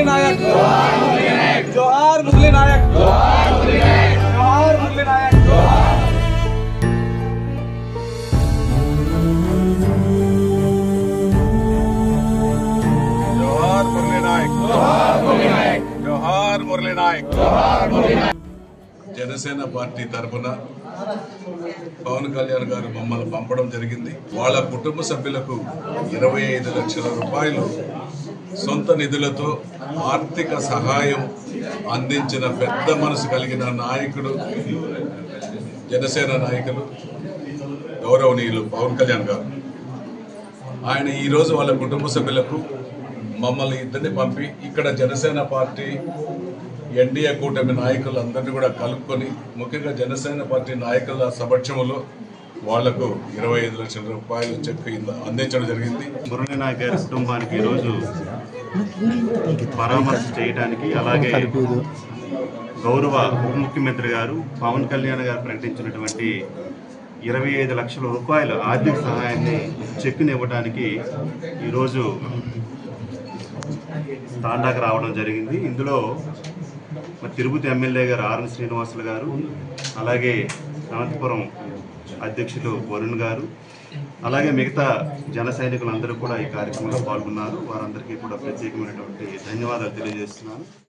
नायक, जोहार मुरली नायक, जोहार मुरली नायक, जोहार मुरली नायक, जोहार मुरली नायक, जोहार मुरली नायक, जोहार मुरली नायक, जोहार मुरली नायक। జనసేన పార్టీ తరఫున పవన్ కళ్యాణ్ గారు మమ్మల్ని పంపడం జరిగింది. వాళ్ళ కుటుంబ సభ్యులకు 25 లక్షల రూపాయలు సొంత నిధులతో ఆర్థిక సహాయం అందించిన పెద్ద మనసు కలిగిన నాయకుడు, జనసేన నాయకులు గౌరవనీయులు పవన్ కళ్యాణ్ గారు. ఆయన ఈరోజు వాళ్ళ కుటుంబ సభ్యులకు మమ్మల్ని ఇద్దరిని పంపి ఇక్కడ జనసేన పార్టీ ఎన్డీఏ కూటమి నాయకులందరినీ కూడా కలుపుకొని, ముఖ్యంగా జనసేన పార్టీ నాయకుల సమక్షంలో వాళ్లకు 25 లక్షల రూపాయలు చెక్ అందించడం జరిగింది. మురళీ నాయక్ గారి కుటుంబానికి ఈరోజు పరామర్శ చేయడానికి, అలాగే గౌరవ ఉప ముఖ్యమంత్రి గారు పవన్ కళ్యాణ్ గారు ప్రకటించినటువంటి 25 లక్షల రూపాయల ఆర్థిక సహాయాన్ని చెక్కుని ఇవ్వడానికి ఈరోజు తాండాకు రావడం జరిగింది. ఇందులో తిరుపతి ఎమ్మెల్యే గారు ఆర్ఎన్ శ్రీనివాసులు గారు, అలాగే అనంతపురం అధ్యక్షులు వరుణ్ గారు, అలాగే మిగతా జన సైనికులందరూ కూడా ఈ కార్యక్రమంలో పాల్గొన్నారు. వారందరికీ కూడా ప్రత్యేకమైనటువంటి ధన్యవాదాలు తెలియజేస్తున్నాను.